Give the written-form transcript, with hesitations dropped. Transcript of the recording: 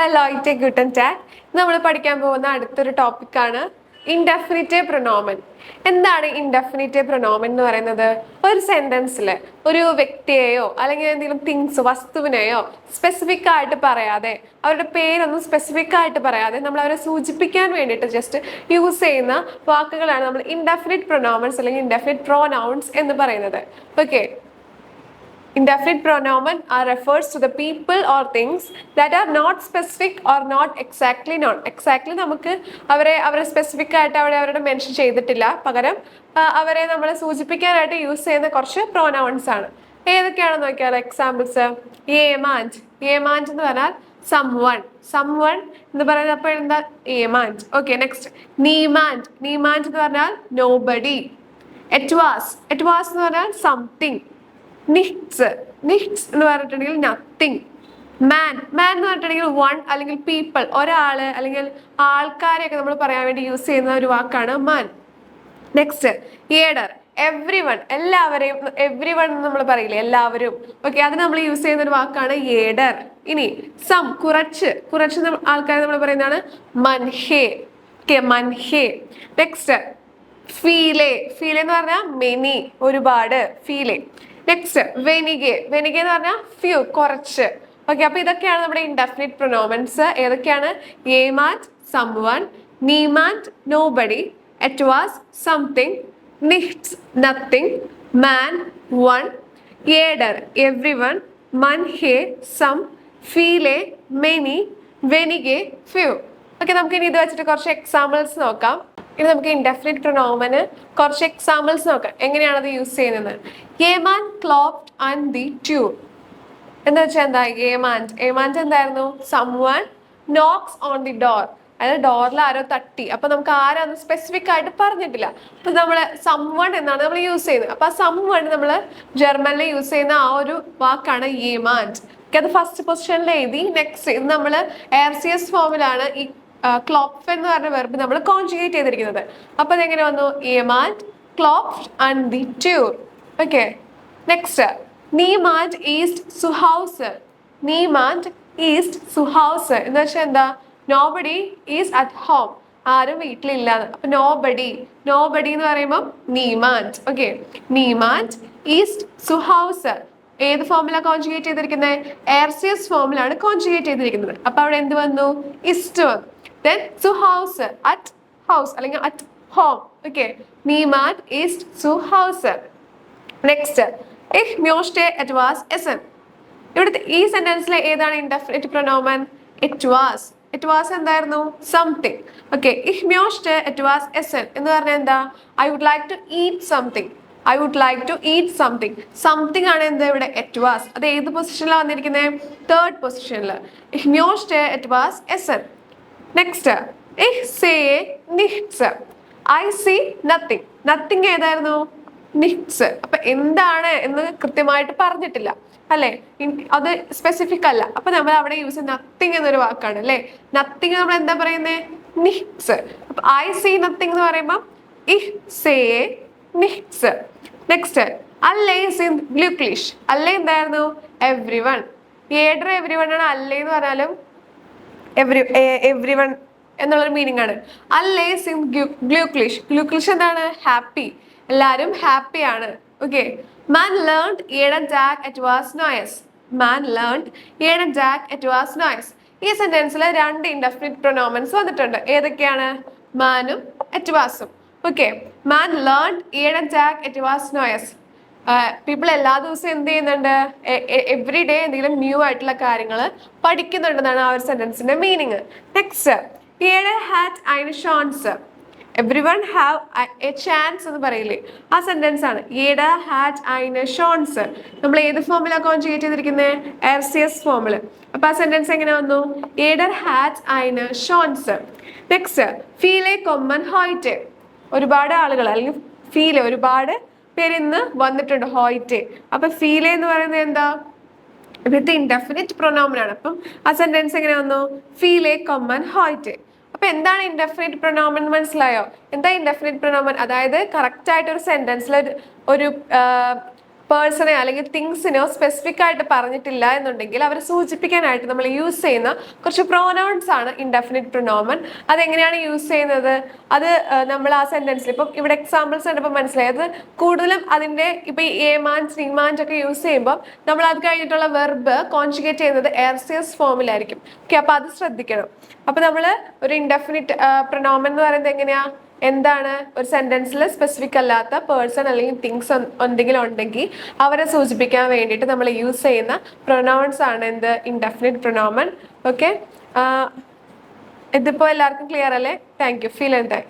Hello Guten tag. നമ്മൾ പഠിക്കാൻ പോകുന്ന അടുത്തൊരു ടോപ്പിക്കാണ് ഇൻഡെഫിനിറ്റീവ് പ്രൊനോമൻ. എന്താണ് ഇൻഡെഫിനിറ്റീവ് പ്രൊനോമൻ എന്ന് പറയുന്നത്? ഒരു സെന്റൻസിൽ ഒരു വ്യക്തിയെയോ അല്ലെങ്കിൽ എന്തെങ്കിലും തിങ്സ് വസ്തുവിനെയോ സ്പെസിഫിക് ആയിട്ട് പറയാതെ, അവരുടെ പേരൊന്നും സ്പെസിഫിക് ആയിട്ട് പറയാതെ നമ്മൾ അവരെ സൂചിപ്പിക്കാൻ വേണ്ടിയിട്ട് ജസ്റ്റ് യൂസ് ചെയ്യുന്ന വാക്കുകളാണ് നമ്മൾ ഇൻഡെഫിനിറ്റ് പ്രൊനോമൻസ് അല്ലെങ്കിൽ ഇൻഡെഫിനിറ്റ് പ്രോനൗൺസ് എന്ന് പറയുന്നത്. Okay, indefinite pronoun refers to the people or things that are not specific or not exactly known. Exactly നമുക്ക് അവരെ സ്പെസിഫിക് ആയിട്ട് അവരുടെ മെൻഷൻ ചെയ്തിട്ടില്ല, പകരം അവരെ നമ്മൾ സൂചിപ്പിക്കാനായിട്ട് യൂസ് ചെയ്യുന്ന കുറച്ച് പ്രോനൗൺസ് ആണ്. ഏതൊക്കെയാണെന്ന് നോക്കിയാൽ എക്സാമ്പിൾസ്: ഏമാൻഡ്. ഏമാൻഡ് എന്ന് പറഞ്ഞാൽ someone. someone എന്ന് പറയുന്നത് അപ്പോൾ എന്താ? ഏമാൻഡ്. Okay, next നീമാൻഡ്. നീമാൻഡ് എന്ന് പറഞ്ഞാൽ nobody. etwas. etwas എന്ന് പറഞ്ഞാൽ something. നിറ്റ്സ്. നിറ്റ്സ് എന്ന് പറഞ്ഞിട്ടുണ്ടെങ്കിൽ നത്തിങ്. മാൻ. മാൻ എന്ന് പറഞ്ഞിട്ടുണ്ടെങ്കിൽ വൺ അല്ലെങ്കിൽ പീപ്പിൾ, ഒരാള് അല്ലെങ്കിൽ ആൾക്കാരെയൊക്കെ നമ്മൾ പറയാൻ വേണ്ടി യൂസ് ചെയ്യുന്ന ഒരു വാക്കാണ് മാൻ. നെക്സ്റ്റ് ഏഡർ. എവ്രി വൺ, എല്ലാവരെയും. എവ്രി വൺ എന്ന് നമ്മൾ പറയില്ലേ, എല്ലാവരും. ഓക്കെ, അത് നമ്മൾ യൂസ് ചെയ്യുന്ന ഒരു വാക്കാണ് ഏഡർ. ഇനി സം, കുറച്ച്. കുറച്ച് ആൾക്കാരെ നമ്മൾ പറയുന്നതാണ് മൻഹേ. മൻഹേ. നെക്സ്റ്റ് ഫീലെ. ഫീലെ എന്ന് പറഞ്ഞാൽ മെനി, ഒരുപാട്. ഫീലെ. നെക്സ്റ്റ് വെനിഗെ. വെനിഗെ എന്ന് പറഞ്ഞാൽ ഫ്യൂ, കുറച്ച്. ഓക്കെ, അപ്പൊ ഇതൊക്കെയാണ് നമ്മുടെ ഇൻഡെഫിനിറ്റ് പ്രൊനോമൻസ്. ഏതൊക്കെയാണ്? ഏമാൻഡ്, സംവൺ; നീമാൻഡ്, നോബഡി; എറ്റ്വാസ്, സംതിങ്; നിറ്റ്സ്, നത്തിങ്; മാൻ, വൺ; ഏഡർ, എവ്രി വൺ; മൻഹെ, സം; ഫീലെ, മെനി; വെനിഗെ, ഫ്യൂ. ഓക്കെ, നമുക്ക് ഇനി ഇത് വെച്ചിട്ട് കുറച്ച് എക്സാമ്പിൾസ് നോക്കാം. ഇനി നമുക്ക് ഇൻഡെഫിനിറ്റ് പ്രൊനോമന് കുറച്ച് എക്സാമ്പിൾസ് നോക്കാം, എങ്ങനെയാണ് അത് യൂസ് ചെയ്യുന്നത്. ഏമാൻ ക്ലോപ്ഡ് ആൻഡ് ദി ട്യൂൺ എന്ന് വെച്ചാൽ എന്താ? ഏമാൻഡ്. ഏമാൻഡ് എന്തായിരുന്നു? Someone Knox on the door. അതായത് ഡോറിൽ ആരോ തട്ടി. അപ്പൊ നമുക്ക് ആരാന്ന് സ്പെസിഫിക് ആയിട്ട് പറഞ്ഞിട്ടില്ല, അപ്പൊ നമ്മള് സംവൺ എന്നാണ് നമ്മൾ യൂസ് ചെയ്യുന്നത്. അപ്പൊ ആ സംവൺ നമ്മൾ ജർമ്മനിൽ യൂസ് ചെയ്യുന്ന ആ ഒരു വാക്കാണ് ഏമാൻഡ്. അത് ഫസ്റ്റ് പൊസിഷനിൽ എഴുതി. നെക്സ്റ്റ് ഇത് നമ്മൾ RCS ഫോമിലാണ് ഈ ക്ലോപ്ഫ് എന്ന് പറഞ്ഞ വെർബ് നമ്മൾ കോൺജുഗേറ്റ് ചെയ്തിരിക്കുന്നത്. അപ്പൊ അതെങ്ങനെ വന്നു? ഏമാൻഡ് ക്ലോപ്ഡ് ആൻഡ് ദി ട്യൂൺ. ഓക്കെ, നെക്സ്റ്റ് നീമാൻഡ് ഈസ്റ്റ് സുഹൗസ്. നീമാൻഡ് ഈസ്റ്റ് സുഹൗസ് എന്ന് വെച്ചാൽ എന്താ? Nobody is at home. ആരും വീട്ടിലില്ല. അപ്പൊ നോബഡി. നോബഡി എന്ന് പറയുമ്പോൾ നീമാൻഡ്. ഓക്കെ, നീമാൻഡ് ഈസ്റ്റ് സുഹൗസ് ഏത് ഫോമിലാണ് കോൺജുഗേറ്റ് ചെയ്തിരിക്കുന്നത്? RCS ഫോമിലാണ് കോൺജുഗേറ്റ് ചെയ്തിരിക്കുന്നത്. അപ്പൊ അവിടെ എന്ത് വന്നു? ഇസ്റ്റ് വന്നു. Then zu Hause, at house അല്ലെങ്കിൽ at home. Okay, niemand ist zu Hause. Next, ich möchte etwas essen. ഇവിടുത്തെ ഈ സെന്റൻസിലെ ഏതാണ് indefinite pronoun? it was. it was എന്തായിരുന്നു? something. Okay, ich möchte etwas essen എന്ന് പറഞ്ഞാൽ എന്താ? I would like to eat something. I would like to eat something. Something ആണ് എന്ത് ഇവിടെ? it was. അത് ഏത് പൊസിഷനിലാണ് വന്നിരിക്കുന്നത്? തേർഡ് പൊസിഷനിൽ. ich möchte etwas essen. Next ich sehe nichts. I see nothing. nothing ഏതായിരുന്നു? nichts. അപ്പൊ എന്താണ് എന്ന് കൃത്യമായിട്ട് പറഞ്ഞിട്ടില്ല അല്ലെ, അത് സ്പെസിഫിക് അല്ല. അപ്പൊ നമ്മൾ അവിടെ യൂസ് ചെയ്യുന്ന നത്തിങ് എന്നൊരു വാക്കാണ് അല്ലെ. നത്തിങ് നമ്മൾ എന്താ പറയുന്നത്? nichts. അപ്പൊ I see nothing എന്ന് പറയുമ്പോൾ ich sehe nichts. Next alle sind glücklich. alle എന്തായിരുന്നു? everyone. ഏഡർ everyone ആണ്. alle എന്ന് പറഞ്ഞാലും എവ്രി വൺ എന്നുള്ളൊരു മീനിങ് ആണ്. alle sind glücklich. glücklich എന്താണ്? ഹാപ്പി. എല്ലാരും ഹാപ്പിയാണ്. Okay, man learned jeden Tag etwas Neues. man learned jeden Tag etwas Neues. ഈ സെന്റൻസിൽ രണ്ട് ഇൻഡെഫിനിറ്റ് പ്രൊനോമൻസ് വന്നിട്ടുണ്ട്. ഏതൊക്കെയാണ്? മാനും etwasഉം. Okay, man learned jeden Tag etwas Neues. People എല്ലാ ദിവസവും എന്ത് ചെയ്യുന്നുണ്ട്? എവറി ഡേ എന്തെങ്കിലും ന്യൂ ആയിട്ടുള്ള കാര്യങ്ങൾ പഠിക്കുന്നുണ്ടെന്നാണ് ആ ഒരു സെന്റൻസിന്റെ meaning. Next jeder hat eine Chance. everyone have a chance എന്ന് പറയില്ലേ, ആ സെന്റൻസ് ആണ് jeder hat eine Chance. നമ്മൾ ഏത് ഫോമിലാണ് കോൺജുഗേറ്റ് ചെയ്തിരിക്കുന്നത്? RCS ഫോമിൽ. അപ്പൊ ആ സെന്റൻസ് എങ്ങനെ വന്നു? jeder hat eine Chance. Next viele kommen heute. ഒരുപാട് ആളുകൾ അല്ലെങ്കിൽ ഫീലെ ഒരുപാട് പേര് ഇന്ന് വന്നിട്ടുണ്ട്. ഹോയിറ്റെ. അപ്പൊ ഫീലെ എന്ന് പറയുന്നത് എന്താ? ഇവിടുത്തെ ഇൻഡെഫിനിറ്റ് പ്രൊനോമൻ ആണ്. അപ്പം ആ സെന്റൻസ് എങ്ങനെ വന്നു? ഫീലെ കൊമ്മൻ ഹോയിറ്റെ. അപ്പൊ എന്താണ് ഇൻഡെഫിനിറ്റ് പ്രൊനോമൻ? മനസ്സിലായോ? എന്താ ഇൻഡെഫിനിറ്റ് പ്രൊനോമൻ? അതായത് കറക്റ്റ് ആയിട്ട് ഒരു സെന്റൻസിൽ ഒരു പേഴ്സണെ അല്ലെങ്കിൽ തിങ്സിനെയോ സ്പെസിഫിക് ആയിട്ട് പറഞ്ഞിട്ടില്ല എന്നുണ്ടെങ്കിൽ അവരെ സൂചിപ്പിക്കാനായിട്ട് നമ്മൾ യൂസ് ചെയ്യുന്ന കുറച്ച് പ്രോനൗൺസ് ആണ് ഇൻഡെഫിനിറ്റ് പ്രൊനോമൻ. അതെങ്ങനെയാണ് യൂസ് ചെയ്യുന്നത്? അത് നമ്മൾ ആ സെന്റൻസിൽ ഇപ്പം ഇവിടെ എക്സാമ്പിൾസ് കണ്ടപ്പോൾ മനസ്സിലായത് കൂടുതലും അതിന്റെ ഇപ്പൊ ഈ ഏമാൻ ശ്രീമാൻഡ് ഒക്കെ യൂസ് ചെയ്യുമ്പോൾ നമ്മൾ അത് കഴിഞ്ഞിട്ടുള്ള വെർബ് കോൺജുഗേറ്റ് ചെയ്യുന്നത് എർസിയസ് ഫോമിലായിരിക്കും. ഓക്കെ, അപ്പൊ അത് ശ്രദ്ധിക്കണം. അപ്പൊ നമ്മൾ ഒരു ഇൻഡെഫിനിറ്റ് പ്രൊനോമൻ എന്ന് പറയുന്നത് എങ്ങനെയാ? എന്താണ്? ഒരു സെന്റൻസിൽ സ്പെസിഫിക് അല്ലാത്ത പേഴ്സൺ അല്ലെങ്കിൽ തിങ്സ് എന്തെങ്കിലും ഉണ്ടെങ്കിൽ അവരെ സൂചിപ്പിക്കാൻ വേണ്ടിയിട്ട് നമ്മൾ യൂസ് ചെയ്യുന്ന പ്രൊനൗൺസ് ആണ് എന്ത്? Indefinite pronoun. ഓക്കെ, ഇതിപ്പോ എല്ലാവർക്കും ക്ലിയർ അല്ലേ? Thank you. Feel and time.